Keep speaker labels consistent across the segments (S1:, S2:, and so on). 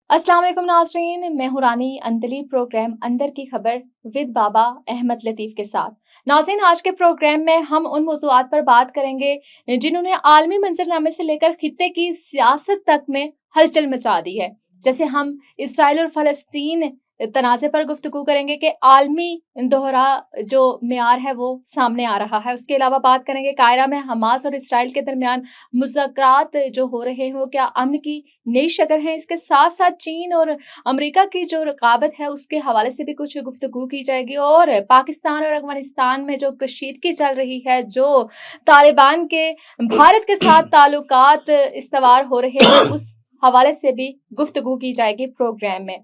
S1: अस्सलाम वालेकुम नाज़रीन, मैं हूं रानी अंदली। प्रोग्राम अंदर की खबर विद बाबा अहमद लतीफ़ के साथ। नाज़रीन, आज के प्रोग्राम में हम उन मौज़ूआत पर बात करेंगे जिन्होंने आलमी मंजरनामे से लेकर खित्ते की सियासत तक में हलचल मचा दी है। जैसे हम इसराइल और फ़लस्तीन तनाज़े पर गुफ्तगू करेंगे कि आलमी दोहरा जो मेयार है वो सामने आ रहा है। उसके अलावा बात करेंगे कायरा में हमास और इसराइल के दरमियान मुज़ाकरात जो हो रहे हैं वो क्या अमन की नई शक्ल है। इसके साथ-साथ चीन और अमेरिका की जो रकाबत है उसके हवाले से भी कुछ गुफ्तगू की जाएगी और पाकिस्तान और अफ़गानिस्तान में जो कशीदगी चल रही है, जो तालिबान के भारत के साथ ताल्लुकात इस्तवार हो रहे हैं, उस हवाले से भी गुफ्तगू की जाएगी प्रोग्राम में।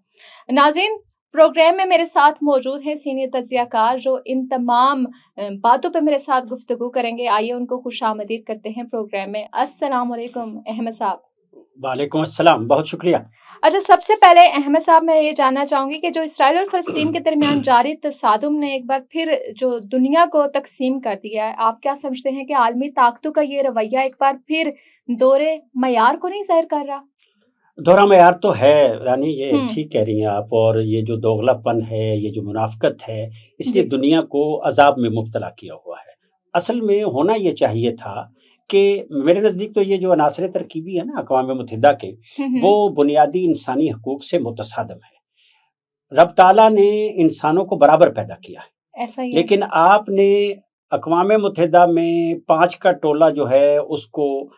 S1: नाज़रीन, प्रोग्राम में मेरे साथ मौजूद हैं सीनियर तज्ज़ियाकार जो इन तमाम बातों पे मेरे साथ गुफ्तगू करेंगे। आइए उनको खुशामदीद करते हैं प्रोग्राम में। अस्सलाम वालेकुम अहमद साहब।
S2: वालेकुम अस्सलाम, बहुत शुक्रिया।
S1: अच्छा, सबसे पहले अहमद साहब मैं ये जानना चाहूँगी कि जो इसराइल और फ़लस्तीन के दरमियान जारी तसादुम ने एक बार फिर जो दुनिया को तक़सीम कर दिया है, आप क्या समझते हैं कि आलमी ताकतों का ये रवैया एक बार फिर दोहरे मयार को नहीं ज़ाहिर कर रहा?
S2: दोहरा मयार तो है रानी, ये
S1: हुँ,
S2: ठीक कह रही हैं आप। और ये जो दोगलापन है, ये जो मुनाफ़िकत है, इसने
S1: जी।
S2: दुनिया को अज़ाब में मुब्तला किया हुआ है। असल में होना ये चाहिए था कि मेरे नज़दीक तो ये जो अनासर तरकीबी है ना अक़वाम मुत्तहिदा के,
S1: हुँ, हुँ,
S2: वो बुनियादी इंसानी हकूक़ से मुतसादिम है। रब ताला ने इंसानों को बराबर पैदा किया है,
S1: ऐसा ही है।
S2: लेकिन आपने अक़वाम मुत्तहिदा में 5 का टोला जो है उसको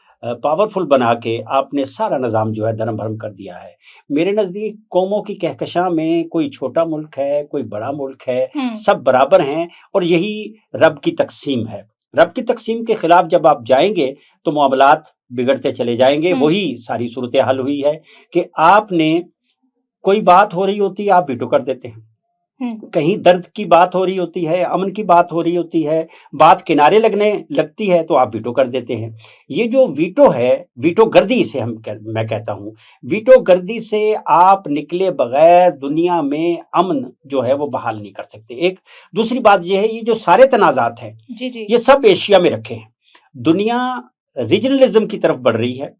S2: पावरफुल बना के आपने सारा निज़ाम जो है दरम-भरम कर दिया है। मेरे नज़दीक कौमों की कहकशां में कोई छोटा मुल्क है, कोई बड़ा मुल्क है,
S1: हुँ,
S2: सब बराबर हैं और यही रब की तक़सीम है। रब की तक़सीम के खिलाफ जब आप जाएँगे तो मामलात बिगड़ते चले जाएँगे।
S1: हुँ,
S2: वही सारी सूरत-ए-हाल हुई है कि आपने कोई बात हो रही होती है, आप वीटो कर देते हैं।
S1: हुँ,
S2: कहीं दर्द की बात हो रही होती है, अमन की बात हो रही होती है, बात किनारे लगने लगती है तो आप वीटो कर देते हैं। ये जो वीटो है, वीटो गर्दी इसे मैं कहता हूँ। वीटो गर्दी से आप निकले बगैर दुनिया में अमन जो है वो बहाल नहीं कर सकते। एक दूसरी बात ये है, ये जो सारे तनाज़ात हैं,
S1: जी, जी।
S2: ये सब एशिया में रखे हैं। दुनिया रीजनलिज़्म की तरफ बढ़ रही है।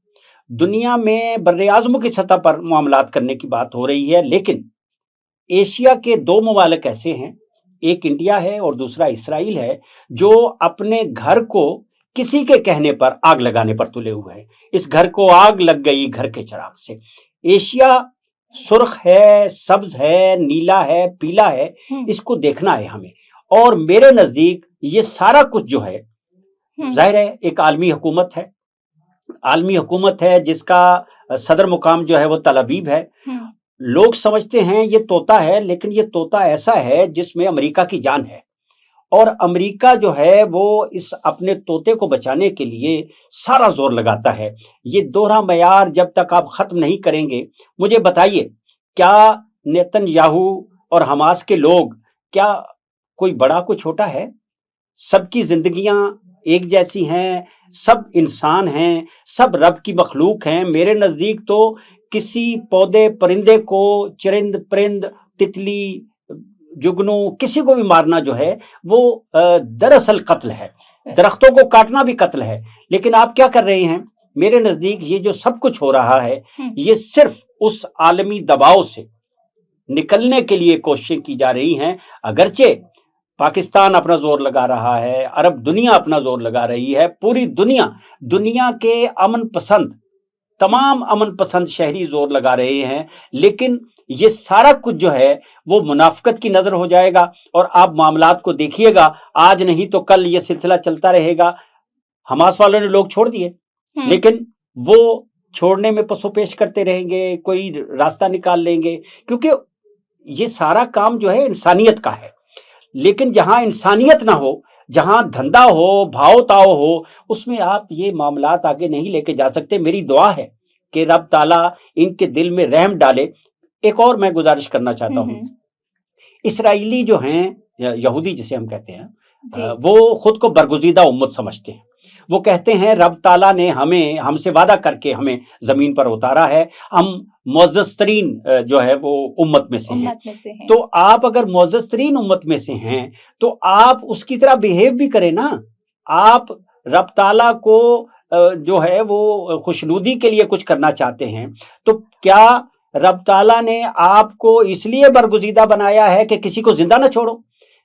S2: दुनिया में बर्रे-आज़मों की सतह पर मामलात करने की बात हो रही है, लेकिन एशिया के 2 ममालिक ऐसे हैं, एक इंडिया है और दूसरा इसराइल है, जो अपने घर को किसी के कहने पर आग लगाने पर तुले हुए हैं। इस घर को आग लग गई घर के चिराग से। एशिया सुर्ख है, सब्ज़ है, नीला है, पीला है,
S1: हुँ,
S2: इसको देखना है हमें। और मेरे नज़दीक ये सारा कुछ जो है,
S1: हुँ,
S2: ज़ाहिर है एक आलमी हुकूमत है। आलमी हुकूमत है जिसका सदर मुकाम जो है वो तल अबीब है।
S1: हुँ,
S2: लोग समझते हैं ये तोता है, लेकिन ये तोता ऐसा है जिसमें अमेरिका की जान है। और अमेरिका जो है वो इस अपने तोते को बचाने के लिए सारा ज़ोर लगाता है। ये दोहरा मयार जब तक आप ख़त्म नहीं करेंगे, मुझे बताइए, क्या नेतन्याहू और हमास के लोग, क्या कोई बड़ा कोई छोटा है? सबकी ज़िंदगियाँ एक जैसी हैं, सब इंसान हैं, सब रब की मखलूक हैं। मेरे नज़दीक तो किसी पौधे परिंदे को, चरिंद परिंद, तितली, जुगनू, किसी को भी मारना जो है वो दरअसल कत्ल है। दरख्तों को काटना भी कत्ल है। लेकिन आप क्या कर रहे हैं? मेरे नज़दीक ये जो सब कुछ हो रहा है,
S1: हुँ,
S2: ये सिर्फ़ उस आलमी दबाव से निकलने के लिए कोशिशें की जा रही हैं। अगरचे पाकिस्तान अपना जोर लगा रहा है, अरब दुनिया अपना जोर लगा रही है, पूरी दुनिया, दुनिया के अमन पसंद,
S1: हुँ,
S2: तमाम अमन पसंद शहरी जोर लगा रहे हैं, लेकिन ये सारा कुछ जो है वो मुनाफ़िकत की नज़र हो जाएगा। और आप मामलात को देखिएगा, आज नहीं तो कल ये सिलसिला चलता रहेगा। हमास वालों ने लोग छोड़ दिए,
S1: हुँ,
S2: लेकिन वो छोड़ने में पसोपेश करते रहेंगे, कोई रास्ता निकाल लेंगे, क्योंकि ये सारा काम जो है इंसानियत का है। लेकिन जहाँ इंसानियत ना हो, जहाँ धंधा हो, भाव-ताव हो, उसमें आप ये मामलात आगे नहीं लेके जा सकते। मेरी दुआ है कि रब ताला इनके दिल में रहम डाले। एक और मैं गुज़ारिश करना चाहता
S1: हुँ,
S2: हूँ,
S1: हुँ,
S2: इसराइली जो हैं, यहूदी जिसे हम कहते हैं,
S1: जी।
S2: वो खुद को बरगुज़ीदा उम्मत समझते हैं। वो कहते हैं रब ताला ने हमें हमसे वादा करके हमें ज़मीन पर उतारा है, हम मुअज़्ज़ज़ तरीन जो है वो उम्मत में से हैं।
S1: उम्मत में से हैं।
S2: तो आप अगर मुअज़्ज़ज़ तरीन उम्मत में से हैं, तो आप उसकी तरह बिहेव भी करें ना। आप रब ताला को जो है वो खुशनुदी के लिए कुछ करना चाहते हैं, तो क्या रब ताला ने आपको इसलिए बरगुजीदा बनाया है कि किसी को जिंदा ना छोड़ो,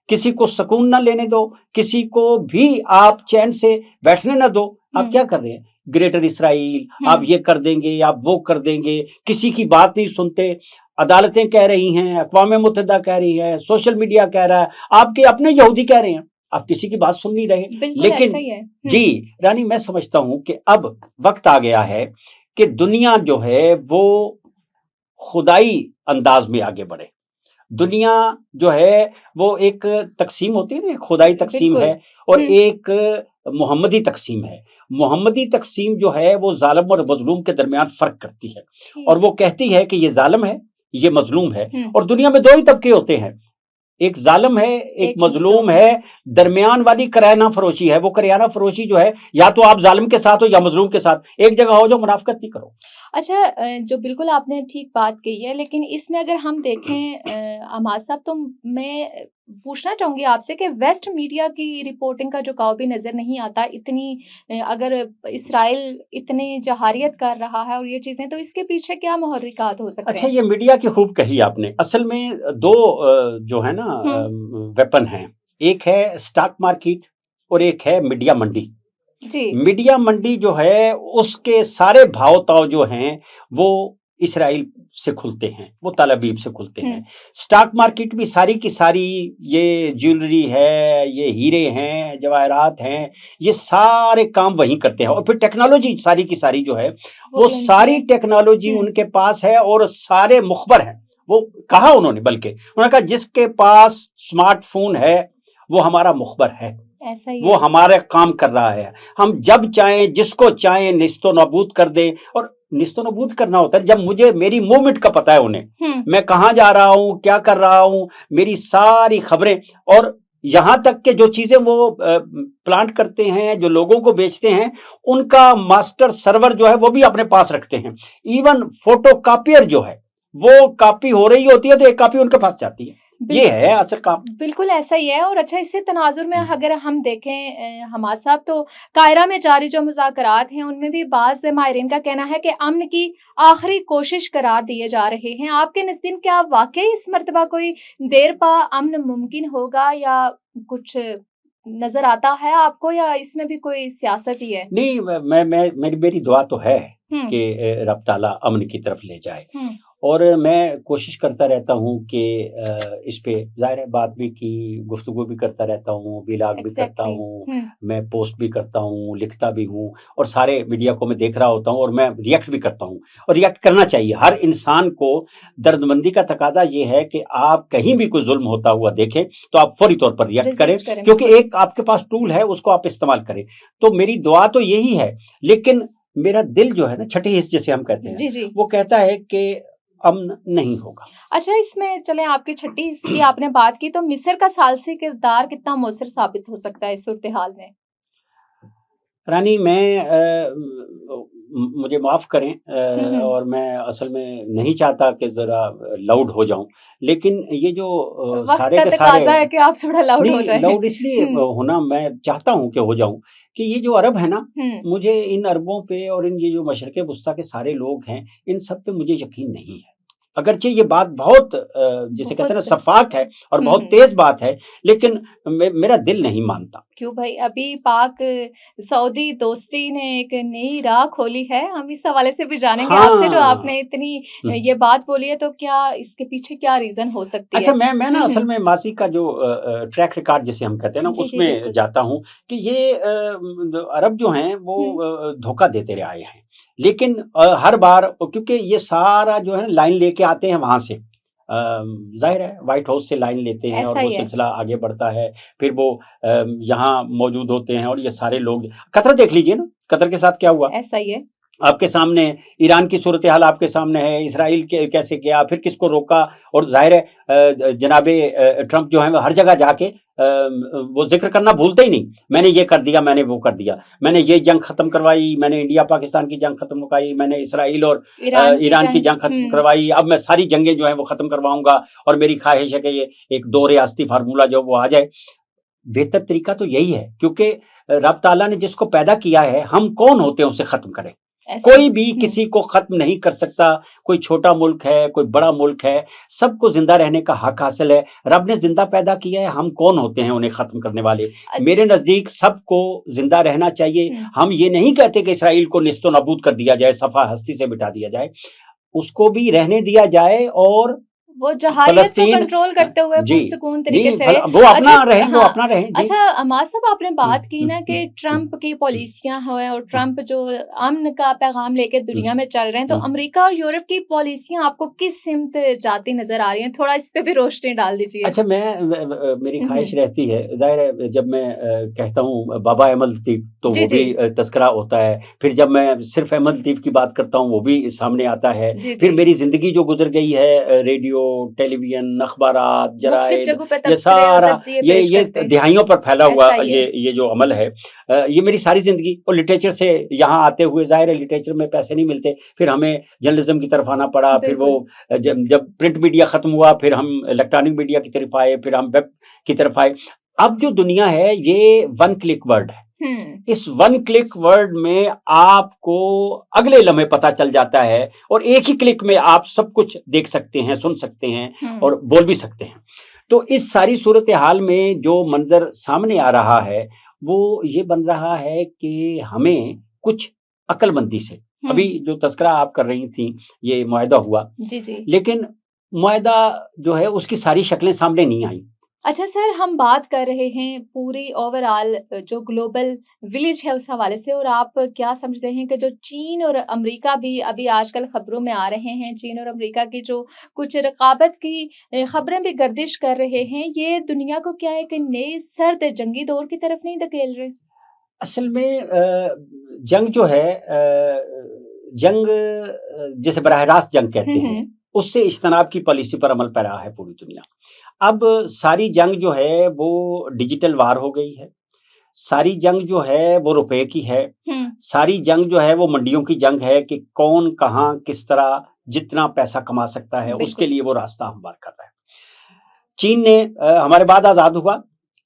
S2: किसी को सुकून ना लेने दो, किसी को भी आप चैन से बैठने ना दो। आप क्या कर रहे हैं? ग्रेटर इसराइल, आप ये कर देंगे, आप वो कर देंगे, किसी की बात नहीं सुनते। अदालतें कह रही हैं, अक़वाम मुत्तहिदा कह रही है, सोशल मीडिया कह रहा है, आपके अपने यहूदी कह रहे हैं, आप किसी की बात सुन नहीं रहे। लेकिन जी रानी, मैं समझता हूं कि अब वक्त आ गया है कि दुनिया जो है वो खुदाई अंदाज में आगे बढ़े। दुनिया जो है वो एक तकसीम होती है ना, खुदाई तकसीम है और एक मोहम्मदी तकसीम है। मोहम्मदी तकसीम जो है वो जालिम और मजलूम के दरमियान फर्क करती है और वो कहती है कि ये जालिम है, ये मजलूम है। और दुनिया में दो ही तबके होते हैं, एक जालिम है, एक मजलूम है, दरमियान वाली कराना फरोशी है। वो कराना फरोशी जो है, या तो आप जालिम के साथ हो या मजलूम के साथ, एक जगह हो, जो मुनाफिकत नहीं करो।
S1: अच्छा, जो बिल्कुल आपने ठीक बात कही है, लेकिन इसमें अगर हम देखें अहमद साहब, तो मैं पूछना चाहूंगी आपसे कि वेस्ट मीडिया की रिपोर्टिंग का झुकाव भी नजर नहीं आता। इतनी अगर इसराइल इतनी जहारियत कर रहा है और ये चीजें, तो इसके पीछे क्या मुहर्रिकात हो सकते हैं?
S2: अच्छा, ये मीडिया की खूब कही आपने। असल में दो जो है ना वेपन हैं, एक है स्टॉक मार्केट और एक है मीडिया मंडी। मीडिया मंडी जो है उसके सारे भाव ताव जो हैं वो इसराइल से खुलते हैं, वो तल अबीब से खुलते हैं। स्टॉक मार्केट भी सारी की सारी ये ज्वेलरी है, ये हीरे हैं, जवाहरात हैं, ये सारे काम वहीं करते हैं। और फिर टेक्नोलॉजी सारी की सारी जो है वो सारी टेक्नोलॉजी उनके पास है और सारे मुखबर हैं। वो कहा उन्होंने, बल्कि उन्होंने कहा जिसके पास स्मार्टफोन है वो हमारा मुखबर है, वो हमारे काम कर रहा है। हम जब चाहें जिसको चाहें निस्तो नाबूद कर दें। और निस्तो नाबूद करना होता है जब मुझे मेरी मूवमेंट का पता है उन्हें, मैं कहाँ जा रहा हूं, क्या कर रहा हूं, मेरी सारी खबरें। और यहां तक के जो चीजें वो प्लांट करते हैं, जो लोगों को बेचते हैं, उनका मास्टर सर्वर जो है वो भी अपने पास रखते हैं। इवन फोटो कॉपियर जो है वो कॉपी हो रही होती है तो एक कॉपी उनके पास जाती है। ये है असल काम।
S1: बिल्कुल ऐसा ही है। और अच्छा, इससे तनाजुर में अगर हम देखें हमाद साहब, तो कायरा में जारी जो मुज़ाकरात हैं उनमें भी बाज़ माहिरीन का कहना है कि अमन की आखिरी कोशिश करार दिए जा रहे हैं। आपके नज़दीक क्या वाकई इस मर्तबा कोई देर पा अमन मुमकिन होगा, या कुछ नजर आता है आपको, या इसमें भी कोई सियासत ही है?
S2: नहीं, मेरी दुआ तो है कि रब ताला अमन की तरफ ले जाए। और मैं कोशिश करता रहता हूँ कि इस पे ज़ाहिर है बात भी की, गुफ्तगू भी करता रहता हूँ, ब्लॉग भी करता हूँ, मैं पोस्ट भी करता हूँ, लिखता भी हूँ, और सारे मीडिया को मैं देख रहा होता हूँ और मैं रिएक्ट भी करता हूँ। और रिएक्ट करना चाहिए। हर इंसान को दर्दमंदी का तकाजा ये है कि आप कहीं भी कोई जुल्म होता हुआ देखें तो आप फौरी तौर पर रिएक्ट करें, क्योंकि एक आपके पास टूल है, उसको आप इस्तेमाल करें। तो मेरी दुआ तो यही है। लेकिन मेरा दिल जो है ना, छठे हिस्से जिसे हम कहते हैं, वो कहता है कि अमन नहीं होगा।
S1: अच्छा, इसमें चलें, आपकी छठी इसकी आपने बात की, तो मिस्र का सालसी किरदार कितना मौसर साबित हो सकता है इस सूरत हाल में?
S2: रानी, मुझे माफ करें और मैं असल में नहीं चाहता कि जरा लाउड हो जाऊं, लेकिन ये जो सारे के सारे
S1: है कि आप थोड़ा लाउड हो जाएं।
S2: लाउड इसलिए होना मैं चाहता हूं कि हो जाऊं कि ये जो अरब है ना, मुझे इन अरबों पे और इन ये जो मशरक़े वुस्ता के सारे लोग हैं, इन सब पे मुझे यकीन नहीं है। अगरचे ये बात बहुत जिसे कहते हैं ना सफाक है और बहुत तेज बात है, लेकिन मेरा दिल नहीं मानता।
S1: क्यों भाई? अभी पाक सऊदी दोस्ती ने एक नई राह खोली है, हम इस हवाले से भी जानेंगे आपसे। जो आपने इतनी ये बात बोली है, तो क्या इसके पीछे क्या रीजन हो सकती है?
S2: अच्छा, मैं ना असल में मासी का जो ट्रैक रिकॉर्ड जिसे हम कहते हैं ना, उसमें जाता हूँ कि ये अरब जो हैं वो धोखा देते रहे आए हैं। लेकिन हर बार, क्योंकि ये सारा जो है लाइन लेके आते हैं वहां से, जाहिर है व्हाइट हाउस से लाइन लेते हैं और वो सिलसिला आगे बढ़ता है, फिर वो यहाँ मौजूद होते हैं। और ये सारे लोग, कतर देख लीजिए ना, कतर के साथ क्या हुआ।
S1: ऐसा ही है
S2: आपके सामने, ईरान की सूरत हाल आपके सामने है, इसराइल के कैसे किया, फिर किसको रोका। और जाहिर है जनाबे ट्रंप जो है हर जगह जाके वो जिक्र करना भूलते ही नहीं, मैंने ये कर दिया, मैंने वो कर दिया, मैंने ये जंग खत्म करवाई, मैंने इंडिया पाकिस्तान की जंग खत्म करवाई, मैंने इसराइल और ईरान की जंग खत्म करवाई, अब मैं सारी जंगें जो है वो खत्म करवाऊंगा और मेरी ख्वाहिश है कि ये एक दो रियासती फार्मूला जो वो आ जाए। बेहतर तरीका तो यही है, क्योंकि रब ताला ने जिसको पैदा किया है, हम कौन होते हैं उसे खत्म करें। कोई भी किसी को खत्म नहीं कर सकता। कोई छोटा मुल्क है, कोई बड़ा मुल्क है, सबको जिंदा रहने का हक हासिल है। रब ने जिंदा पैदा किया है, हम कौन होते हैं उन्हें खत्म करने वाले। मेरे नजदीक सबको जिंदा रहना चाहिए। हम ये नहीं कहते कि इसराइल को निस्तो नाबूद कर दिया जाए, सफा हस्ती से मिटा दिया जाए, उसको भी रहने दिया जाए और
S1: वो जहारियत को कंट्रोल करते हुए पुरसुकून तरीके से
S2: वो अपना रहे, वो अपना रहे।
S1: अच्छा अमाद साहब, आपने बात की ना कि ट्रंप की पॉलिसियां हैं और ट्रंप जो अमन का पैगाम लेके दुनिया में चल रहे हैं, तो अमेरिका और यूरोप की पॉलिसियां आपको किस सिमत जाती नजर आ रही हैं? थोड़ा इस पे भी रोशनी डाल दीजिए।
S2: अच्छा, मेरी ख्वाहिश रहती है, जाहिर है जब मैं कहता हूँ बाबा अहमद लतीफ तो वो भी तस्करा होता है, फिर जब मैं सिर्फ अहमद लतीफ की बात करता हूँ वो भी सामने आता है। फिर मेरी जिंदगी जो गुजर गई है, रेडियो, टेलीविजन, अखबारात, जराइद, ये सारा ये दिहाइयों पर फैला हुआ ये जो अमल है, ये मेरी सारी जिंदगी। और लिटरेचर से यहाँ आते हुए, जाहिर है लिटरेचर में पैसे नहीं मिलते, फिर हमें जर्नलिज्म की तरफ आना पड़ा। फिर वो जब प्रिंट मीडिया खत्म हुआ, फिर हम इलेक्ट्रॉनिक मीडिया की तरफ आए, फिर हम वेब की तरफ आए। अब जो दुनिया है ये वन क्लिक वर्ल्ड है। इस वन क्लिक वर्ल्ड में आपको अगले लम्हे पता चल जाता है और एक ही क्लिक में आप सब कुछ देख सकते हैं, सुन सकते हैं और बोल भी सकते हैं। तो इस सारी सूरत हाल में जो मंजर सामने आ रहा है वो ये बन रहा है कि हमें कुछ अक्लमंदी से, अभी जो तस्करा आप कर रही थी, ये मुआहदा हुआ
S1: जी।
S2: लेकिन मुआहदा जो है उसकी सारी शक्लें सामने नहीं आई।
S1: अच्छा सर, हम बात कर रहे हैं पूरी ओवरऑल जो ग्लोबल विलेज है उस हवाले से, और आप क्या समझते हैं कि जो चीन और अमेरिका भी अभी आजकल खबरों में आ रहे हैं, चीन और अमेरिका की जो कुछ रकाबत की खबरें भी गर्दिश कर रहे हैं, ये दुनिया को क्या है कि नए सर्द जंगी दौर की तरफ नहीं धकेल रहे?
S2: असल में जंग जो है, जंग जैसे बराह रास्त जंग कहते हैं, उससे इज्तनाब की पॉलिसी पर अमल पैरा है पूरी दुनिया। अब सारी जंग जो है वो डिजिटल वार हो गई है, सारी जंग जो है वो रुपए की है, सारी जंग जो है वो मंडियों की जंग है कि कौन कहाँ किस तरह जितना पैसा कमा सकता है, उसके लिए वो रास्ता हमवार कर रहा है। चीन ने हमारे बाद आजाद हुआ,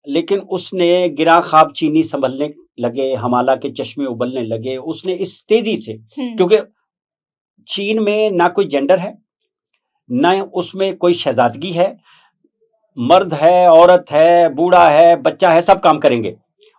S2: लेकिन उसने गिरा ख्वाब चीनी संभलने लगे, हमाला के चश्मे उबलने लगे। उसने इस तेजी से, क्योंकि चीन में ना कोई जेंडर है, ना उसमें कोई शहजादगी है, मर्द है, औरत है, बूढ़ा है, बच्चा है, सब काम करेंगे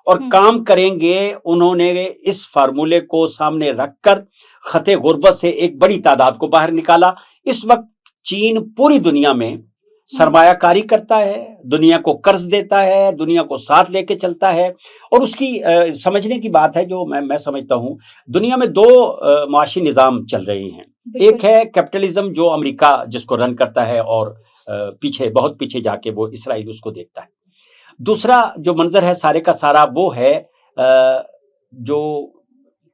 S2: और काम करेंगे। उन्होंने इस फार्मूले को सामने रखकर खते गुर्बत से एक बड़ी तादाद को बाहर निकाला। इस वक्त चीन पूरी दुनिया में सरमायाकारी करता है, दुनिया को कर्ज देता है, दुनिया को साथ लेके चलता है। और उसकी समझने की बात है, जो मैं समझता हूं, दुनिया में दो माशी निज़ाम चल रहे हैं। एक है कैपिटलिज्म जो अमेरिका जिसको रन करता है और पीछे, बहुत पीछे जाके वो इसराइल उसको देखता है। दूसरा जो मंजर है सारे का सारा वो है जो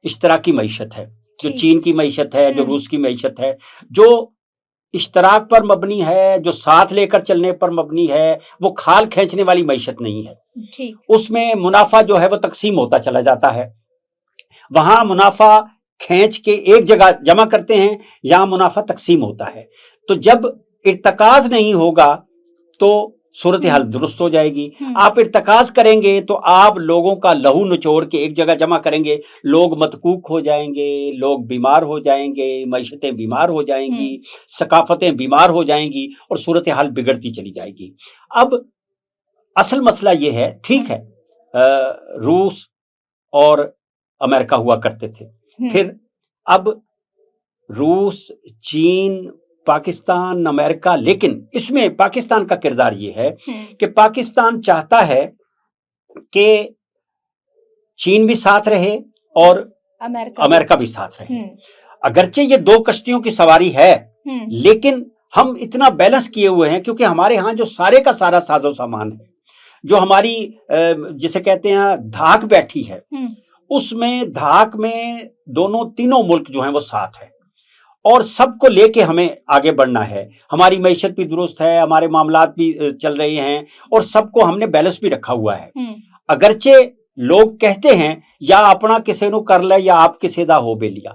S2: इश्तराकी मईशत है, जो चीन की मईशत है, जो रूस की मईशत है, जो इश्तराक पर मबनी है, जो साथ लेकर चलने पर मबनी है, वो खाल खींचने वाली मईशत नहीं है। उसमें मुनाफा जो है वो तकसीम होता चला जाता है। वहां मुनाफा खींच के एक जगह जमा करते हैं, यहां मुनाफा तकसीम होता है। तो जब इर्तकाज नहीं होगा तो सूरत हाल दुरुस्त हो जाएगी। आप इर्तकाज करेंगे तो आप लोगों का लहू निचोड़ के एक जगह जमा करेंगे, लोग मतकूक हो जाएंगे, लोग बीमार हो जाएंगे, मईशतें बीमार हो जाएंगी, सकाफतें बीमार हो जाएंगी और सूरत हाल बिगड़ती चली जाएगी। अब असल मसला ये है, ठीक है, रूस और अमेरिका हुआ करते थे, फिर अब रूस, चीन, पाकिस्तान, अमेरिका, लेकिन इसमें पाकिस्तान का किरदार ये है कि पाकिस्तान चाहता है कि चीन भी साथ रहे और अमेरिका भी साथ रहे। अगरचे ये दो कश्तियों की सवारी है, लेकिन हम इतना बैलेंस किए हुए हैं क्योंकि हमारे यहाँ जो सारे का सारा साजो सामान है, जो हमारी जिसे कहते हैं धाक बैठी है, उसमें धाक में दोनों तीनों मुल्क जो हैं वो साथ है और सबको लेके हमें आगे बढ़ना है। हमारी मईशत भी दुरुस्त है, हमारे मामलात भी चल रहे हैं और सबको हमने बैलेंस भी रखा हुआ है। अगरचे लोग कहते हैं या अपना किसी नु कर ले या आप किसी दा हो बेलिया,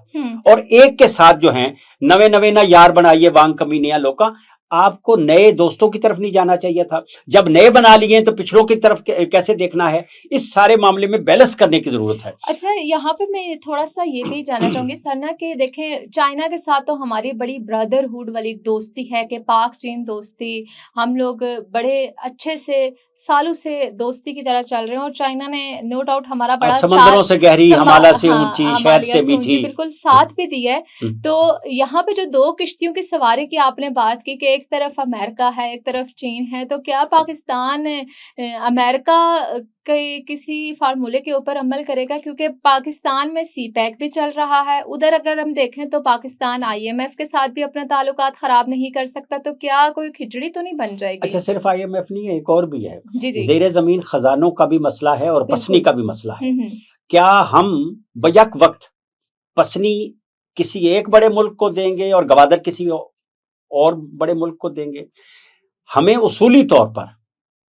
S2: और एक के साथ जो है नवे नवे ना यार बनाइए वांग कमीनिया लोका। आपको नए दोस्तों की तरफ नहीं जाना चाहिए था? जब नए बना लिए तो पिछड़ों की तरफ कैसे देखना है? इस सारे मामले में बैलेंस करने की जरूरत है।
S1: अच्छा, यहाँ पे मैं थोड़ा-सा ये भी जानना चाहूँगी सर ना कि देखें चाइना के साथ तो हमारी बड़ी ब्रदरहुड वाली दोस्ती है कि पाक-चीन दोस्ती, हम लोग बड़े अच्छे से सालों से दोस्ती की तरह चल रहे हैं और चाइना ने नो डाउट हमारा बड़ा
S2: समंदरों
S1: साथ
S2: से गहरी, हिमालय से ऊंची, शहद
S1: हिमालय
S2: से
S1: से ऊँची
S2: मीठी।
S1: बिल्कुल साथ भी दिया है।
S2: हम्म,
S1: तो यहाँ पे जो 2 किश्तियों की सवारी की आपने बात की कि एक तरफ अमेरिका है, एक तरफ चीन है, तो क्या पाकिस्तान अमेरिका के किसी फ़ॉर्मूले के ऊपर अमल करेगा? क्योंकि पाकिस्तान में सीपैक भी चल रहा है, उधर अगर हम देखें तो पाकिस्तान आईएमएफ के साथ भी अपने ताल्लुकात ख़राब नहीं कर सकता, तो क्या कोई खिचड़ी तो नहीं बन जाएगी?
S2: अच्छा, सिर्फ आईएमएफ नहीं है, एक और भी है।
S1: जी, जी।
S2: ज़ेरे ज़मीन खजानों का भी मसला है और पसनी
S1: बिल्कुल।
S2: का भी मसला है।
S1: हुँ, हुँ।
S2: क्या हम बैक वक्त पसनी किसी एक बड़े मुल्क को देंगे और गवादर किसी और बड़े मुल्क को देंगे? हमें उसूली तौर पर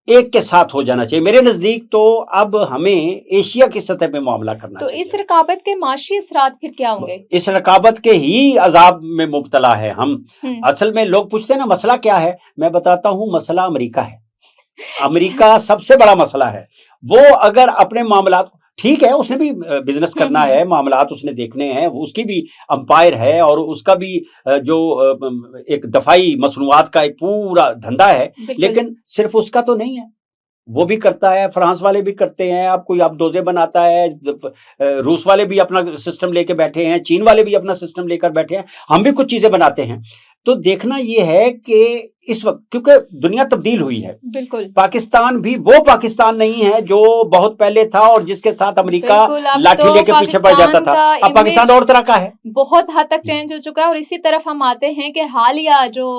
S2: एक के साथ हो जाना चाहिए। मेरे नजदीक तो अब हमें एशिया की सतह पे मामला करना
S1: तो
S2: चाहिए।
S1: इस रकाबत के माशी असरात फिर क्या होंगे?
S2: इस रकाबत के ही अजाब में मुब्तला है हम।
S1: हुँ।
S2: असल में लोग पूछते हैं ना मसला क्या है, मैं बताता हूं मसला अमेरिका है।
S1: अच्छा।
S2: अमेरिका सबसे बड़ा मसला है। वो अगर अपने मामलात, ठीक है उसने भी बिजनेस करना है, मामलात उसने देखने हैं, उसकी भी अंपायर है और उसका भी जो एक दफाई मसनूआत का एक पूरा धंधा है,
S1: बिल्कुल।
S2: लेकिन सिर्फ उसका तो नहीं है, वो भी करता है, फ्रांस वाले भी करते हैं, अब कोई अब डोजे बनाता है, रूस वाले भी अपना सिस्टम लेके बैठे हैं, चीन वाले भी अपना सिस्टम लेकर बैठे हैं, हम भी कुछ चीजें बनाते हैं। तो देखना ये है कि इस वक्त क्योंकि दुनिया तब्दील हुई है,
S1: बिल्कुल।
S2: पाकिस्तान भी वो पाकिस्तान नहीं है जो बहुत पहले था और जिसके साथ अमेरिका
S1: बिल्कुल, अब
S2: लाठी
S1: तो
S2: लेके पीछे पड़ जाता
S1: पाकिस्तान
S2: था।
S1: का
S2: अब पाकिस्तान
S1: इमेज
S2: और तरह का है।
S1: बहुत हद तक चेंज हो चुका है और इसी तरफ हम आते हैं कि हालिया जो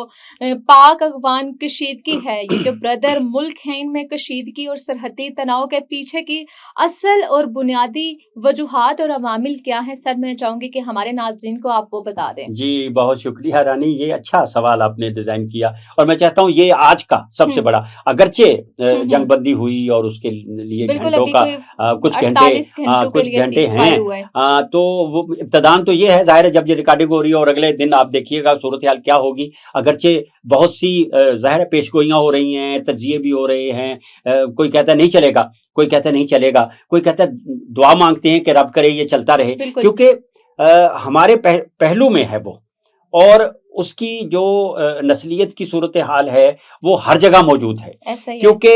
S1: पाक अफगान कशीदगी है, ये जो ब्रदर मुल्क हैं, इनमें कशीदगी और सरहदी तनाव के पीछे की असल और बुनियादी वजूहात और अवामिल क्या हैं? सर, मैं चाहूँगी कि हमारे नाज़रीन को आप वो बता दें।
S2: जी, बहुत शुक्रिया रानी, ये अच्छा सवाल आपने डिज़ाइन किया और मैं चाहता हूँ ये आज का सबसे
S1: हुँ।
S2: बड़ा, अगरचे
S1: हुँ, हुँ।
S2: जंगबंदी हुई और उसके लिए
S1: बिल्कुल,
S2: घंटों
S1: अभी
S2: का
S1: कोई
S2: कुछ घंटे
S1: 48 घंटों के
S2: कुछ
S1: लिए
S2: घंटे
S1: सीज़फायर
S2: हैं,
S1: हुआ है।
S2: तो वो इब्तिदान तो ये है, ज़ाहिर है जब ये रिकॉर्डिंग हो रही है और अगले दिन आप देखिएगा सूरत-ए-हाल क्या होगी। अगरचे बहुत सी ज़ाहिर है पेशगोइयाँ हो रही हैं, तज्ज़िये भी हो रहे हैं, कोई कहता है नहीं चलेगा, कोई कहता है नहीं चलेगा, कोई कहता है दुआ माँगते हैं कि रब करे ये चलता रहे,
S1: बिल्कुल।
S2: क्योंकि हमारे पहलू में है वो और उसकी जो नस्लियत की सूरत हाल है वो हर जगह मौजूद है।
S1: ऐसा ही है।
S2: क्योंकि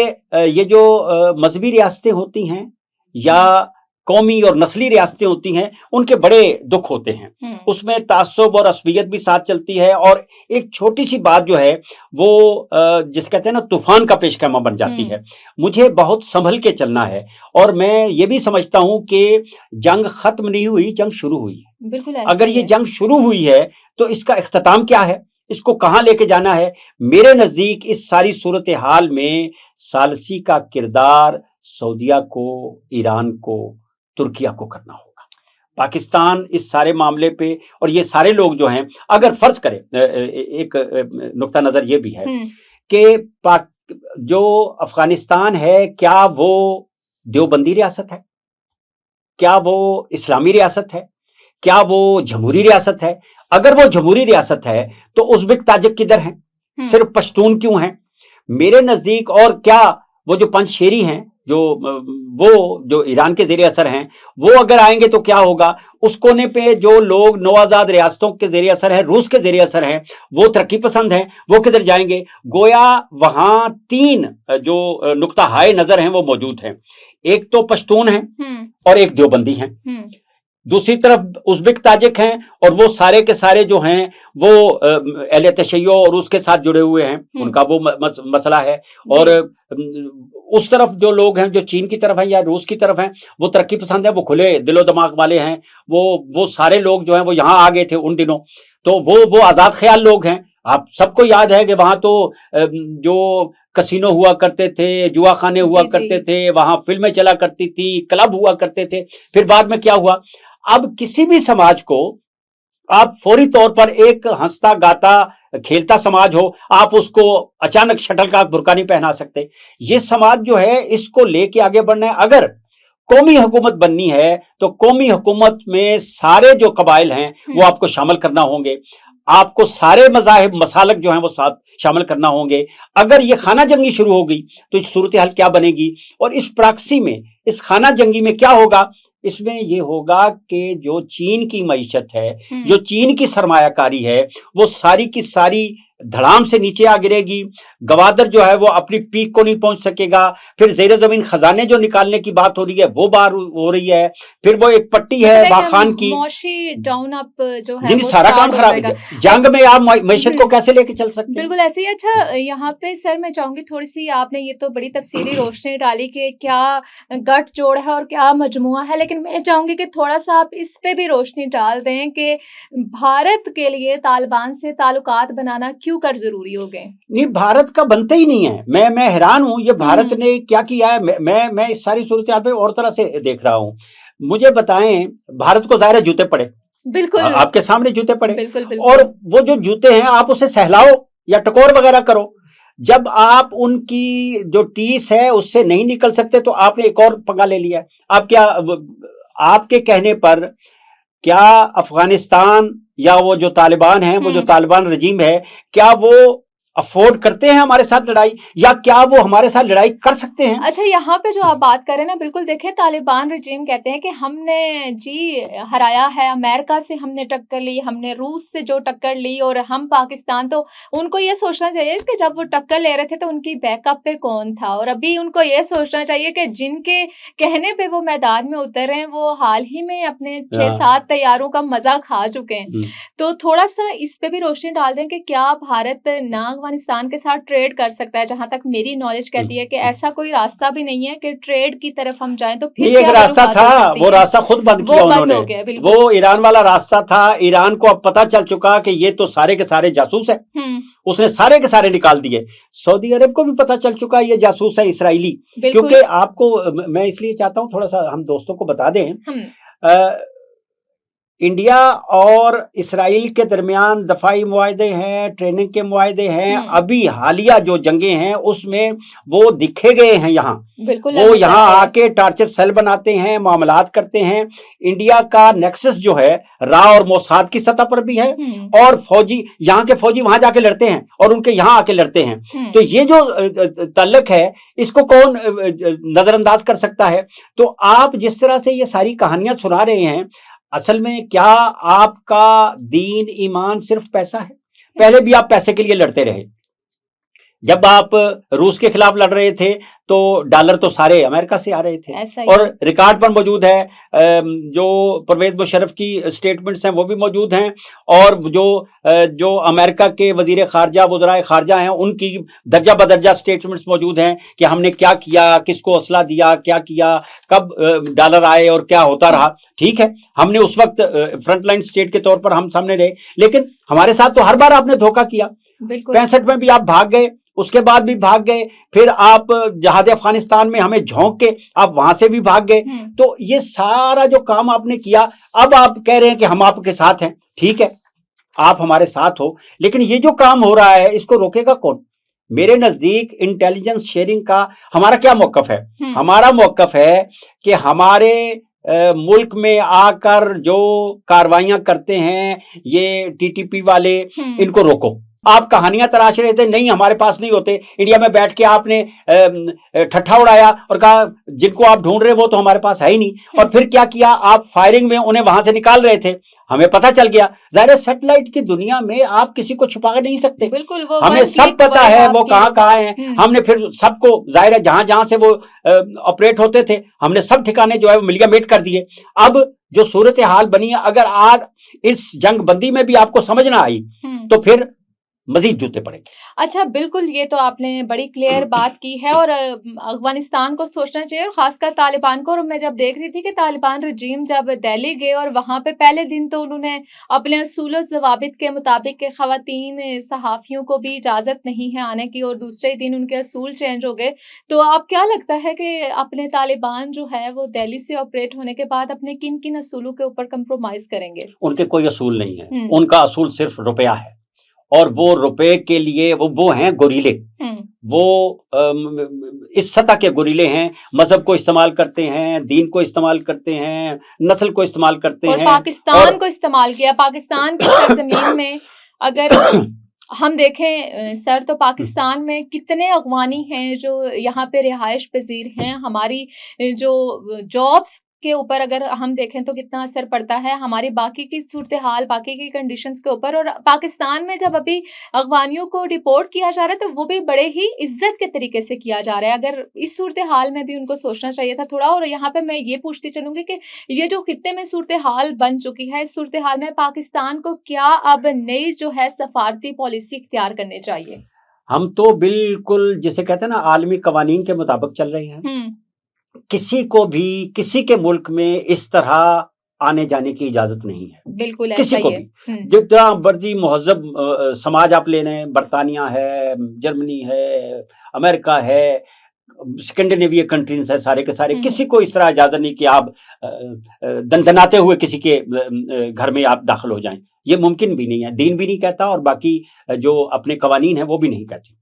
S2: ये जो मजहबी रियासतें होती हैं या कौमी और नस्ली रियासतें होती हैं, उनके बड़े दुख होते हैं, उसमें तासुब और असबियत भी साथ चलती है और एक छोटी सी बात जो है वो जिसे कहते हैं ना तूफान का पेशखैमा बन जाती है। मुझे बहुत संभल के चलना है और मैं ये भी समझता हूं कि जंग खत्म नहीं हुई, जंग शुरू हुई है।
S1: बिल्कुल
S2: अगर
S1: ऐसा
S2: ये
S1: ही है।
S2: जंग शुरू हुई है तो इसका इख्तिताम क्या है, इसको कहां लेके जाना है? मेरे नजदीक इस सारी सूरत हाल में सालसी का किरदार सऊदिया को, ईरान को, तुर्किया को करना होगा। पाकिस्तान इस सारे मामले पे और ये सारे लोग जो हैं, अगर फर्ज करें एक नुक्ता नजर ये भी है कि जो अफगानिस्तान है क्या वो देवबंदी रियासत है, क्या वो इस्लामी रियासत है, क्या वो जमहूरी रियासत है? अगर वो जमहूरी रियासत है तो उज़्बेक ताजिक किधर हैं, सिर्फ पश्तून क्यों हैं मेरे नजदीक? और क्या वो जो पंजशेरी हैं, वो जो ईरान के जेरे असर हैं, वो अगर आएंगे तो क्या होगा? उस कोने पे जो लोग नौआजाद रियासतों के जेरे असर है, रूस के जेरे असर हैं, वो तरक्की पसंद हैं, वो किधर जाएंगे? गोया वहां तीन जो नुक्ता हाय नजर हैं वो मौजूद हैं। एक तो पश्तून है और एक देवबंदी हैं, दूसरी तरफ उज़्बेक ताजिक हैं और वो सारे के सारे जो हैं वो अहले तशय्यो और उसके साथ जुड़े हुए हैं, उनका वो मसला है। और उस तरफ जो लोग हैं जो चीन की तरफ हैं या रूस की तरफ हैं, वो तरक्की पसंद है, वो खुले दिलो दिमाग वाले हैं, वो सारे लोग जो हैं वो यहाँ आ गए थे उन दिनों, तो वो आजाद ख्याल लोग हैं। आप सबको याद है कि वहां तो जो कसिनो हुआ करते थे, जुआ खाने हुआ करते थे, वहां फिल्में चला करती थी, क्लब हुआ करते थे। फिर बाद में क्या हुआ? अब किसी भी समाज को आप फौरी तौर पर एक हंसता गाता खेलता समाज हो, आप उसको अचानक शटलकॉक बुर्का नहीं पहना सकते। ये समाज जो है इसको लेके आगे बढ़ना है। अगर कौमी हुकूमत बननी है तो कौमी हुकूमत में सारे जो कबाइल हैं वो आपको शामिल करना होंगे। आपको सारे मज़ाहिब मसालक जो हैं वो साथ शामिल करना होंगे। अगर ये खाना जंगी शुरू हो गई तो इस सूरत हाल क्या बनेगी, और इस प्रॉक्सी में, इस खाना जंगी में क्या होगा? इसमें ये होगा कि जो चीन की मईशत है, जो चीन की सरमायाकारी है, वो सारी की सारी धड़ाम से नीचे आ गिरेगी। गवादर जो है वो अपनी पीक को नहीं पहुंच सकेगा। फिर जेर जमीन खजाने जो निकालने की बात हो रही है वो बार हो रही है। फिर वो एक पट्टी है वाखान की,
S1: मौशी डाउन अप जो है
S2: जिनकी सारा काम खराब है। जंग में आप मईशत को कैसे लेके चल सकते हैं?
S1: बिल्कुल ऐसे ही। अच्छा, यहाँ पे सर मैं चाहूंगी थोड़ी सी, आपने ये तो बड़ी तफसीली रोशनी डाली कि क्या गठजोड़ है और क्या मजमुआ है, लेकिन मैं चाहूंगी कि थोड़ा सा आप इस पे भी रोशनी डाल दें कि भारत के लिए तालिबान से ताल्लुकात बनाना क्यों कर जरूरी हो गए?
S2: नहीं, भारत का बनता ही नहीं है। मैं हैरान हूं, ये भारत ने क्या किया है। मैं इस सारी सूरत हाल पे और तरह से देख रहा हूं। मुझे बताएं, भारत को जाहिर है जूते पड़े,
S1: बिल्कुल
S2: आपके सामने जूते पड़े,
S1: बिल्कुल, बिल्कुल।
S2: और वो जो जूते हैं आप उसे सहलाओ या टकोर वगैरह करो। जब आप उनकी जो टीस है उससे नहीं निकल सकते तो आपने एक और पंगा ले लिया। आप क्या, आपके कहने पर क्या अफगानिस्तान या वो जो तालिबान है, वो जो तालिबान रजीम है, क्या वो अफोर्ड करते हैं हमारे साथ लड़ाई, या क्या वो हमारे साथ लड़ाई कर सकते हैं?
S1: अच्छा, यहाँ पे जो आप बात करें ना, बिल्कुल देखिए, तालिबान रजीम कहते हैं कि हमने जी हराया है, अमेरिका से हमने टक्कर ली, हमने रूस से जो टक्कर ली, और हम पाकिस्तान। तो उनको ये सोचना चाहिए कि जब वो टक्कर ले रहे थे तो उनकी बैकअप पे कौन था, और अभी उनको ये सोचना चाहिए कि जिनके कहने पे वो मैदान में उतर रहे हैं वो हाल ही में अपने 6-7 तैयारों का मजा खा चुके हैं। तो थोड़ा सा इस पे भी रोशनी डाल दें कि क्या भारत ना अफगानिस्तान के साथ ट्रेड कर सकता है? जहां तक मेरी नॉलेज कहती है कि ऐसा कोई रास्ता भी नहीं है कि ट्रेड की तरफ हम जाएं। तो फिर
S2: एक रास्ता था, वो रास्ता खुद बंद किया उन्होंने। वो ईरान वाला रास्ता था। ईरान को अब पता चल चुका कि ये तो सारे के सारे जासूस है, उसने सारे के सारे निकाल दिए। सऊदी अरब को भी पता चल चुका ये जासूस है इसराइली। क्योंकि आपको मैं इसलिए चाहता हूं थोड़ा सा हम दोस्तों को बता दें, इंडिया और इसराइल के दरमियान दफाई मुआहदे हैं, ट्रेनिंग के मुआहदे हैं। अभी हालिया जो जंगे हैं उसमें वो दिखे गए हैं। यहाँ वो यहाँ आके टार्चर सेल बनाते हैं, मामलात करते हैं। इंडिया का नेक्सस जो है रा और मोसाद की सतह पर भी है, और फौजी यहाँ के फौजी वहां जाके लड़ते हैं और उनके यहाँ आके लड़ते हैं। तो ये जो तल्लक है इसको कौन नजरअंदाज कर सकता है? तो आप जिस तरह से ये सारी कहानियां सुना रहे हैं, असल में क्या आपका दीन ईमान सिर्फ पैसा है? पहले भी आप पैसे के लिए लड़ते रहे। जब आप रूस के खिलाफ लड़ रहे थे तो डॉलर तो सारे अमेरिका से आ रहे थे, और रिकॉर्ड पर मौजूद है, जो परवेज मुशर्रफ की स्टेटमेंट्स हैं वो भी मौजूद हैं, और जो अमेरिका के वजीर खारजा, वज़राए खारजा हैं, उनकी दर्जा बदर्जा स्टेटमेंट्स मौजूद हैं कि हमने क्या किया, किसको असला दिया, क्या किया, कब डॉलर आए और क्या होता रहा। ठीक है, हमने उस वक्त फ्रंटलाइन स्टेट के तौर पर हम सामने रहे, लेकिन हमारे साथ तो हर बार आपने धोखा किया। 65 में भी आप भाग गए, उसके बाद भी भाग गए, फिर आप जहाद अफगानिस्तान में हमें झोंक के आप वहां से भी भाग गए। तो ये सारा जो काम आपने किया, अब आप कह रहे हैं कि हम आपके साथ हैं। ठीक है, आप हमारे साथ हो, लेकिन ये जो काम हो रहा है इसको रोकेगा कौन? मेरे नजदीक इंटेलिजेंस शेयरिंग का हमारा क्या मौकफ है? हमारा मौकफ है कि हमारे मुल्क में आकर जो कार्रवाइयां करते हैं ये टीटीपी वाले, इनको रोको। आप कहानियां तराश रहे थे, नहीं हमारे पास नहीं होते। इंडिया में बैठ के आपने ठट्ठा उड़ाया और कहा जिनको आप ढूंढ रहे वो तो हमारे पास है ही नहीं। और फिर क्या किया, आप फायरिंग में उन्हें वहां से निकाल रहे थे, हमें पता चल गया। जाहिर सैटेलाइट की दुनिया में आप किसी को छुपा नहीं सकते।
S1: बिल्कुल, वो
S2: हमें सब पता है वो कहाँ हैं। हमने फिर सबको, जाहिर है जहां जहां से वो ऑपरेट होते थे, हमने सब ठिकाने जो है वो मिलियामेट कर दिए। अब जो सूरत हाल बनी है, अगर आज इस जंग बंदी में भी आपको समझ ना आई तो फिर मजीद जूते पड़ेंगे।
S1: अच्छा, बिल्कुल, ये तो आपने बड़ी क्लियर बात की है, और अफगानिस्तान को सोचना चाहिए, और खासकर तालिबान को। और मैं जब देख रही थी कि तालिबान रजीम जब दिल्ली गए और वहां पे पहले दिन तो उन्होंने अपने असूल और ज़वाबित के मुताबिक के खवातीन सहाफ़ियों को भी इजाज़त नहीं है आने की, और दूसरे दिन उनके असूल चेंज हो गए। तो आप क्या लगता है कि अपने तालिबान जो है वो दिल्ली से ऑपरेट होने के बाद अपने किन किन असूलों के ऊपर कंप्रोमाइज करेंगे?
S2: उनके कोई असूल नहीं है, उनका असूल सिर्फ रुपया है, और वो रुपए के लिए वो हैं गोरीले। वो इस सतह के गोरीले हैं, मजहब को इस्तेमाल करते हैं, दीन को इस्तेमाल करते हैं, नस्ल को इस्तेमाल करते हैं,
S1: पाकिस्तान को इस्तेमाल किया। पाकिस्तान की सरजमीन में अगर हम देखें सर, तो पाकिस्तान में कितने अफ़गानी हैं जो यहाँ पे रिहाइश पज़ीर हैं। हमारी जो जॉब्स के ऊपर अगर हम देखें तो कितना असर पड़ता है, हमारी बाकी की सूरत-ए-हाल, बाकी की कंडीशंस के ऊपर। और पाकिस्तान में जब अभी अफ़गानियों को डिपोर्ट किया जा रहा है, तो वो भी बड़े ही इज़्ज़त के तरीके से किया जा रहा है। अगर इस सूरत-ए-हाल में भी उनको सोचना चाहिए था थोड़ा। और यहाँ पे मैं ये पूछती चलूँगी कि ये जो खित्ते में सूरत-ए-हाल बन चुकी है, इस सूरत-ए-हाल में पाकिस्तान को क्या अब नई जो है सफारती पॉलिसी इख्तियार करनी चाहिए?
S2: हम तो बिल्कुल जिसे कहते हैं ना आलमी कवानीन के मुताबिक चल रहे हैं।
S1: हुँ,
S2: किसी को भी किसी के मुल्क में इस तरह आने जाने की इजाजत नहीं है,
S1: बिल्कुल
S2: किसी
S1: ऐसा
S2: को
S1: ही है।
S2: भी।
S1: हुँ,
S2: जितना मर्जी महज़ब समाज आप ले लें, बरतानिया है, जर्मनी है, अमेरिका है, स्कैंडिनेविया कंट्रीज है, सारे के सारे,
S1: हुँ,
S2: किसी को इस तरह इजाजत नहीं कि आप दनदनाते हुए किसी के घर में आप दाखिल हो जाएं। ये मुमकिन भी नहीं है, दीन भी नहीं कहता और बाकी जो अपने कवानीन है वो भी नहीं कहते।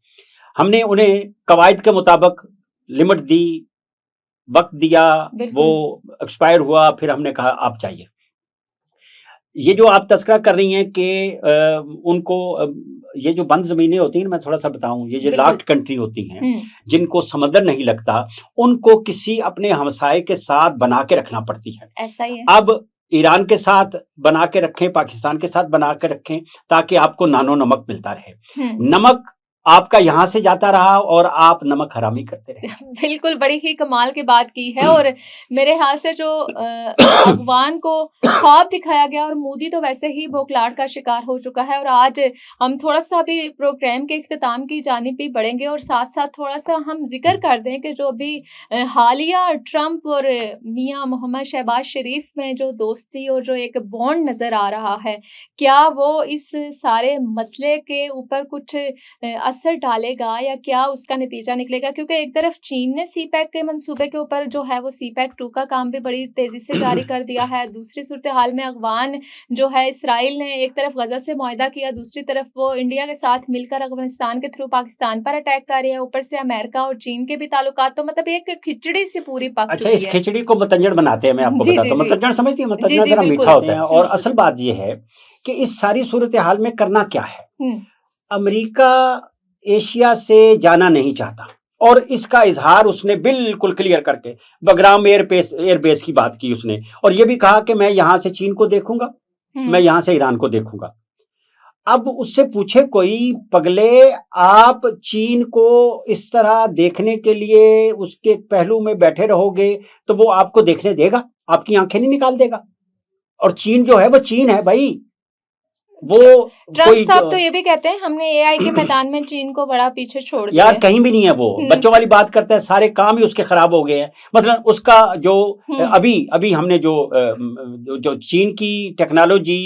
S2: हमने उन्हें कवायद के मुताबिक लिमिट दी, वक्त दिया, वो
S1: बिल्कुल।
S2: एक्सपायर हुआ, फिर हमने कहा आप जाइए। ये जो आप तज़किरा कर रही हैं कि उनको ये जो बंद ज़मीनें होती हैं ना, मैं थोड़ा-सा बताऊँ, ये जो
S1: बिल्कुल।
S2: लॉक्ड कंट्री होती हैं,
S1: हुँ,
S2: जिनको समंदर नहीं लगता, उनको किसी अपने हमसाये के साथ बना के रखना पड़ती है।
S1: ऐसा ही है।
S2: अब ईरान के साथ बना के रखें, पाकिस्तान के साथ बना के रखें, ताकि आपको नानो नमक मिलता रहे।
S1: हुँ।
S2: नमक आपका यहाँ से जाता रहा और आप नमक हरामी करते रहे।
S1: बिल्कुल, बड़ी ही कमाल की बात की है। और मेरे ख़्याल से जो अफ़गान को ख्वाब दिखाया गया, और मोदी तो वैसे ही बौखलाहट का शिकार हो चुका है। और आज हम थोड़ा-सा अभी प्रोग्राम के इख्तिताम की जानिब भी बढ़ेंगे, और साथ-साथ थोड़ा-सा हम ज़िक्र कर दें कि जो अभी हालिया ट्रंप और मियाँ मोहम्मद शहबाज शरीफ में जो दोस्ती और जो एक बॉन्ड नज़र आ रहा है, क्या वो इस सारे मसले के ऊपर कुछ असर डालेगा, या क्या उसका नतीजा निकलेगा? क्योंकि एक तरफ चीन ने सी-पैक के मंसूबे के ऊपर जो है वो सी-पैक 2 का काम भी बड़ी तेज़ी से जारी कर दिया है। दूसरी सूरत-ए-हाल में अफ़गान जो है, इसराइल ने एक तरफ गज़ा से मुआहिदा किया, दूसरी तरफ वो इंडिया के साथ मिलकर अफ़गानिस्तान के थ्रू पाकिस्तान पर अटैक कर रही है। ऊपर से अमेरिका और चीन के भी ताल्लुकात, तो मतलब एक खिचड़ी सी पूरी पक
S2: अच्छा,
S1: चुकी
S2: इस
S1: है।
S2: खिचड़ी को मतंजड़ बनाते हैं, मैं आपको
S1: जी,
S2: बताता
S1: जी,
S2: हूँ।
S1: जी।
S2: मतंजड़ समझती हैं?
S1: जी,
S2: मतंजड़
S1: जी,
S2: ज़रा
S1: बिल्कुल।
S2: मीठा होता है। और
S1: हुँ,
S2: असल बात ये है कि इस सारी सूरत-ए-हाल में करना क्या है?
S1: हुँ,
S2: अमेरिका एशिया से जाना नहीं चाहता और इसका इज़हार उसने बिल्कुल क्लियर करके बगराम एयर बेस की बात की उसने, और ये भी कहा कि मैं यहाँ से चीन को देखूँगा, मैं
S1: हुँ।
S2: यहाँ से ईरान को देखूँगा। अब उससे पूछे कोई, पगले, आप चीन को इस तरह देखने के लिए उसके पहलू में बैठे रहोगे, तो वो आपको देखने देगा? आपकी आँखें नहीं निकाल देगा? और चीन जो है वो चीन है भई, वो
S1: ट्रंप
S2: कोई
S1: साहब तो ये भी कहते हैं, हमने एआई के मैदान में चीन को बड़ा पीछे छोड़ दिया
S2: यार
S1: है।
S2: कहीं भी नहीं है वो,
S1: हुँ,
S2: बच्चों वाली बात करता है, सारे काम ही उसके खराब हो गए हैं। मसलन उसका जो
S1: हुँ।
S2: अभी अभी हमने जो चीन की टेक्नोलॉजी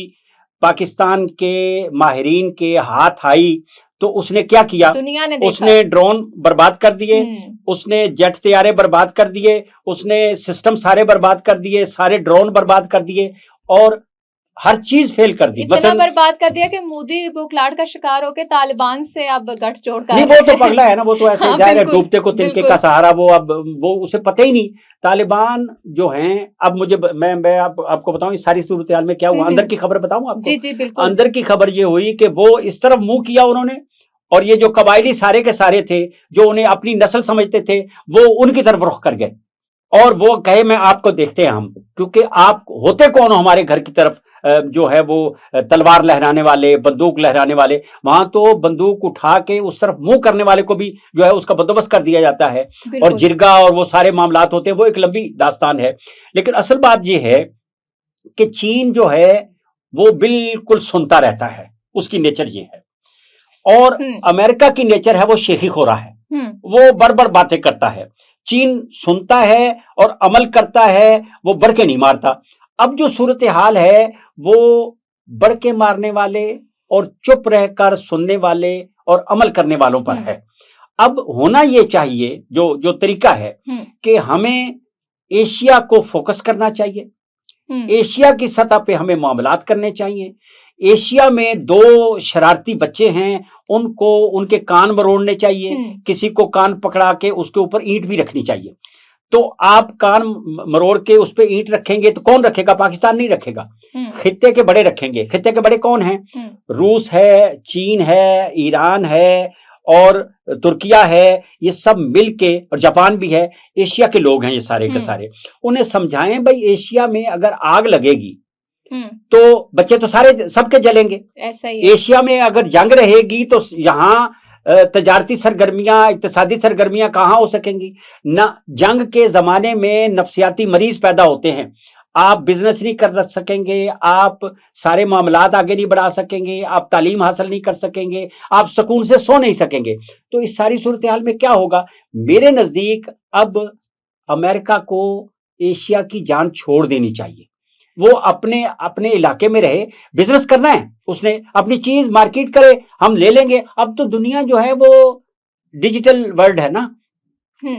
S2: पाकिस्तान के माहिरीन के हाथ आई, तो उसने क्या किया?
S1: दुनिया ने देखा।
S2: उसने ड्रोन बर्बाद कर दिए,
S1: हुँ,
S2: उसने जेट तैयारे बर्बाद कर दिए, उसने सिस्टम सारे बर्बाद कर दिए, सारे ड्रोन बर्बाद कर दिए और हर चीज फेल कर दी।
S1: इतना
S2: मसलन
S1: बर्बाद कर दिया कि मोदी बौखलाहट का शिकार होके तालिबान से अब गठजोड़ कर
S2: नहीं,
S1: रहे
S2: वो तो
S1: हैं।
S2: पगला है ना, वो तो ऐसे
S1: हाँ,
S2: जाहिर है,
S1: बिल्कुल,
S2: डूबते को तिनके का
S1: बिल्कुल।
S2: सहारा। वो अब वो उसे पता ही नहीं। तालिबान जो हैं, अब मुझे मैं आपको बताऊं इस सारी सूरत-ए-हाल में क्या
S1: हुँ,
S2: हुआ। अंदर
S1: हुँ।
S2: की खबर बताऊं आपको?
S1: जी, जी, बिल्कुल।
S2: अंदर की खबर ये हुई कि वो इस तरफ मुंह किया उन्होंने, और ये जो कबायली सारे के सारे थे, जो उन्हें अपनी नस्ल समझते थे, वो उनकी तरफ रुख कर गए और वो कहे मैं आपको देखते हैं हम, क्योंकि आप होते कौन हो हमारे घर की तरफ जो है वो तलवार लहराने वाले, बंदूक लहराने वाले। वहां तो बंदूक उठा के उस तरफ मुंह करने वाले को भी जो है उसका बंदोबस्त कर दिया जाता है, और
S1: बिल्कुल।
S2: जिरगा और वो सारे मामलात होते हैं, वो एक लंबी दास्तान है। लेकिन असल बात ये है कि चीन जो है वो बिल्कुल सुनता रहता है, उसकी नेचर ये है। और
S1: हुँ,
S2: अमेरिका की नेचर है वो शेखी खोरा है,
S1: हुँ,
S2: वो बड़ बातें करता है। चीन सुनता है और अमल करता है, वो बढ़ के नहीं मारता। अब जो सूरत हाल है वो बढ़ के मारने वाले और चुप रहकर सुनने वाले और अमल करने वालों पर
S1: हुँ,
S2: है। अब होना ये चाहिए, जो जो तरीका है
S1: हुँ,
S2: कि हमें एशिया को फोकस करना चाहिए,
S1: हुँ,
S2: एशिया की सतह पे हमें मामलात करने चाहिए। एशिया में दो शरारती बच्चे हैं, उनको उनके कान मरोड़ने चाहिए,
S1: हुँ,
S2: किसी को कान पकड़ा के उसके ऊपर ईंट भी रखनी चाहिए, तो आप कान मरोड़ के उस पे ईंट रखेंगे तो कौन रखेगा? पाकिस्तान नहीं रखेगा। खित्ते के बड़े रखेंगे। खित्ते के बड़े कौन हैं? रूस है, चीन है, ईरान है और तुर्किया है, ये सब मिलके, और जापान भी है। एशिया के लोग हैं ये सारे के सारे। उन्हें समझाएं भाई एशिया में अगर आग लगेगी तो बच्चे तो सारे सबके जलेंगे।
S1: ऐसा ही है।
S2: एशिया में अगर जंग रहेगी तो यहाँ तजारती सरगर्मियां, इक्तिसादी सरगर्मियां कहाँ हो सकेंगी? न जंग के जमाने में नफ्सियाती मरीज पैदा होते हैं। आप बिजनेस नहीं कर सकेंगे, आप सारे मामलात आगे नहीं बढ़ा सकेंगे, आप तालीम हासिल नहीं कर सकेंगे, आप सुकून से सो नहीं सकेंगे। तो इस सारी सूरत हाल में क्या होगा? मेरे नजदीक अब अमेरिका को एशिया की जान छोड़ देनी चाहिए। वो अपने अपने इलाके में रहे, बिजनेस करना है उसने, अपनी चीज मार्केट करे, हम ले लेंगे। अब तो दुनिया जो है वो डिजिटल वर्ल्ड है ना।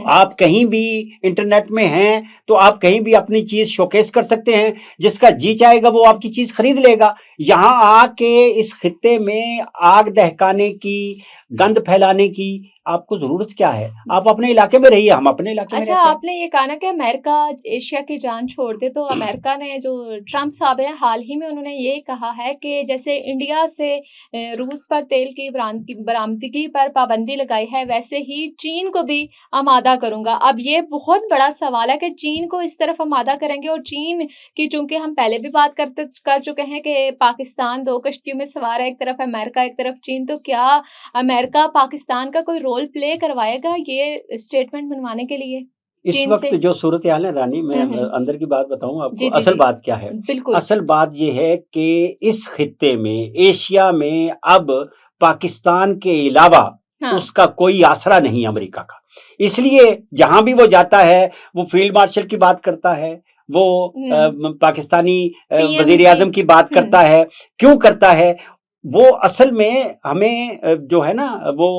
S2: आप कहीं भी इंटरनेट में हैं तो आप कहीं भी अपनी चीज शोकेस कर सकते हैं। जिसका जी चाहेगा वो आपकी चीज खरीद लेगा। यहां आके इस खित्ते में आग दहकाने की, गंद फैलाने की आपको जरूरत क्या है? आप अपने इलाके में रहिए, हम अपने इलाके में
S1: अच्छा,
S2: रहते हैं।
S1: आपने ये कहा ना कि अमेरिका एशिया की जान छोड़ दे, तो अमेरिका ने, जो ट्रम्प साहब हैं, हाल ही में उन्होंने ये कहा है कि जैसे इंडिया से रूस पर तेल की बरामदगी पर पाबंदी लगाई है, वैसे ही चीन को भी आमादा करूंगा। अब ये बहुत बड़ा सवाल है कि चीन को इस तरफ आमादा करेंगे, और चीन की चूंकि हम पहले भी बात कर चुके हैं कि पाकिस्तान दो कश्तियों में सवार है, एक तरफ अमेरिका एक तरफ चीन, तो क्या अमेरिका पाकिस्तान का कोई रोल प्ले करवाएगा ये स्टेटमेंट बनवाने के लिए
S2: इस
S1: चीन
S2: वक्त
S1: से?
S2: जो सूरत हाल है रानी, मैं अंदर की बात बताऊं आपको।
S1: जी जी
S2: असल
S1: जी,
S2: बात क्या है?
S1: बिल्कुल।
S2: असल बात यह है कि इस खित्ते में, एशिया में अब पाकिस्तान के अलावा
S1: हाँ,
S2: उसका कोई आसरा नहीं है अमेरिका का। इसलिए जहां भी वो जाता है वो फील्ड मार्शल की बात करता है, वो पाकिस्तानी वजीर आजम की बात करता है। क्यों करता है? वो असल में हमें जो है ना वो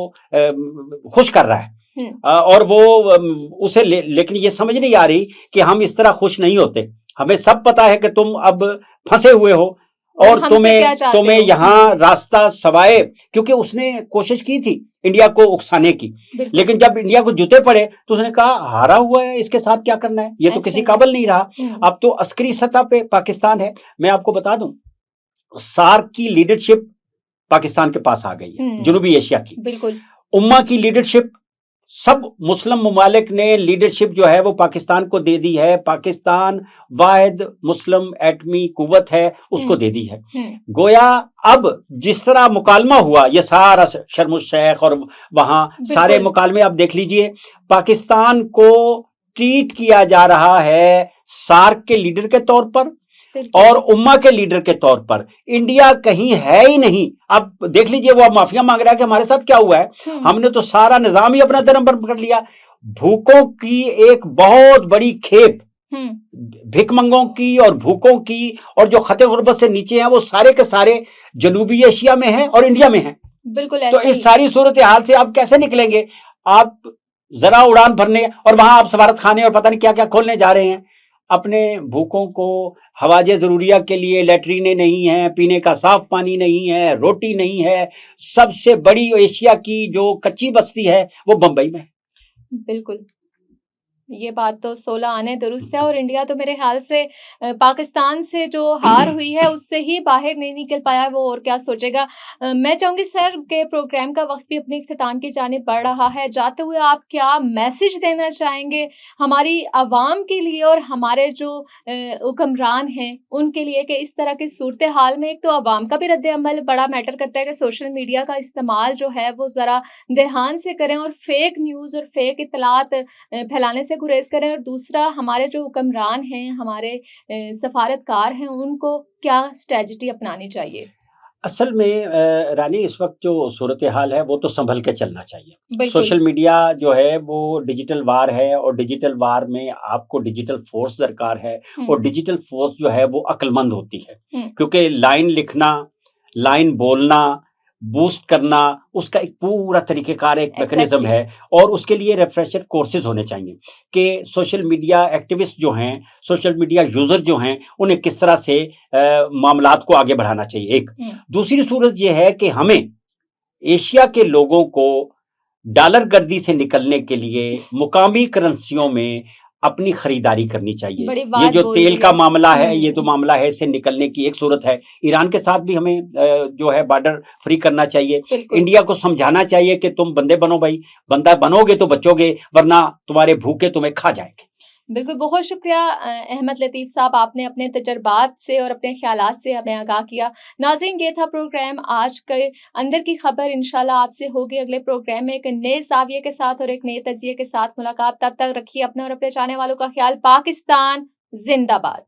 S2: खुश कर रहा है। और वो उसे लेकिन ये समझ नहीं आ रही कि हम इस तरह खुश नहीं होते। हमें सब पता है कि तुम अब फंसे हुए हो और तुम्हें यहाँ रास्ता सवाए, क्योंकि उसने कोशिश की थी इंडिया को उकसाने की, लेकिन जब इंडिया को जूते पड़े तो उसने कहा हारा हुआ है, इसके साथ क्या करना है, ये तो किसी काबिल नहीं रहा। अब तो अस्करी सतह पे पाकिस्तान है। मैं आपको बता दूं, सार्क की लीडरशिप पाकिस्तान के पास आ गई है, जनूबी एशिया की।
S1: बिल्कुल।
S2: उम्मा की लीडरशिप, सब मुस्लिम ममालिक ने लीडरशिप जो है वो पाकिस्तान को दे दी है। पाकिस्तान वाहिद मुस्लिम एटमी कुव्वत है, उसको दे दी है। गोया अब जिस तरह मुकालमा हुआ, ये सारा शर्म शेख और वहां सारे मुकालमे आप देख लीजिए, पाकिस्तान को ट्रीट किया जा रहा है सार्क के लीडर के तौर पर और उम्मा के लीडर के तौर पर। इंडिया कहीं है ही नहीं। अब देख लीजिए, वो अब माफिया मांग रहा है कि हमारे साथ क्या हुआ है। हमने तो सारा निजाम ही अपना दरअंबर कर लिया। भूखों की एक बहुत बड़ी खेप, भिकमंगों की और भूखों की, और जो खते गुर्बत से नीचे हैं वो सारे के सारे जनूबी एशिया में हैं और इंडिया में हैं।
S1: बिल्कुल।
S2: तो इस सारी सूरत हाल से आप कैसे निकलेंगे? आप जरा उड़ान भरने और वहां आप सफारत खाने और पता नहीं क्या क्या खोलने जा रहे हैं। अपने भूखों को हवाजे जरूरिया के लिए लैट्रीनें नहीं है, पीने का साफ पानी नहीं है, रोटी नहीं है। सबसे बड़ी एशिया की जो कच्ची बस्ती है वो बंबई में।
S1: बिल्कुल, ये बात तो 16 आने दुरुस्त है। और इंडिया तो मेरे ख्याल से पाकिस्तान से जो हार हुई है उससे ही बाहर नहीं निकल पाया, वो और क्या सोचेगा। मैं चाहूंगी सर के प्रोग्राम का वक्त भी अपने इख्तिताम की जानिब बढ़ रहा है। जाते हुए आप क्या मैसेज देना चाहेंगे हमारी आवाम के लिए और हमारे जो हुक्मरान हैं उनके लिए, कि इस तरह की सूरत हाल में एक तो आवाम का भी रद्द अमल बड़ा मैटर करता है कि सोशल मीडिया का इस्तेमाल जो है वो ज़रा ध्यान से करें और फेक न्यूज़ और फेक इतलात फैलाने से गुरेज करें, और दूसरा हमारे जो हुक्मरान हैं, हमारे सफारतकार हैं, उनको क्या स्ट्रेटजी अपनानी चाहिए?
S2: असल में रानी, इस वक्त जो सूरत हाल है वो तो संभल के चलना चाहिए। सोशल मीडिया जो है वो डिजिटल वार है, और डिजिटल वार में आपको डिजिटल फोर्स दरकार है, और डिजिटल फोर्स जो है वो अक्लमंद होती है, क्योंकि लाइन लिखना, लाइन बोलना, बूस्ट करना, उसका एक पूरा तरीकेकार, एक मैकेनिज्म है। और उसके लिए रिफ्रेशर कोर्सेज होने चाहिए कि सोशल मीडिया एक्टिविस्ट जो हैं, सोशल मीडिया यूजर जो हैं, उन्हें किस तरह से मामलात को आगे बढ़ाना चाहिए। एक दूसरी सूरत यह है कि हमें एशिया के लोगों को डॉलर गर्दी से निकलने के लिए मुकामी करेंसियों में अपनी खरीदारी करनी चाहिए।
S1: बड़ी
S2: ये
S1: बात
S2: जो
S1: बोल
S2: तेल
S1: दी
S2: का
S1: है।
S2: मामला है, ये तो मामला है, इससे निकलने की एक सूरत है। ईरान के साथ भी हमें जो है बॉर्डर फ्री करना चाहिए।
S1: बिल्कुल।
S2: इंडिया को समझाना चाहिए कि तुम बंदे बनो भाई, बंदा बनोगे तो बचोगे, वरना तुम्हारे भूखे तुम्हें खा जाएंगे।
S1: बिल्कुल, बहुत शुक्रिया अहमद लतीफ़ साहब, आपने अपने तजुर्बात से और अपने ख़्यालात से हमें आगाह किया। नाज़रीन, ये था प्रोग्राम आज के अंदर की खबर। इंशाल्लाह आपसे होगी अगले प्रोग्राम में एक नए ज़ाविये के साथ और एक नए तजिए के साथ मुलाकात। तब तक रखिए अपना और अपने चाहने वालों का ख़्याल। पाकिस्तान ज़िंदाबाद।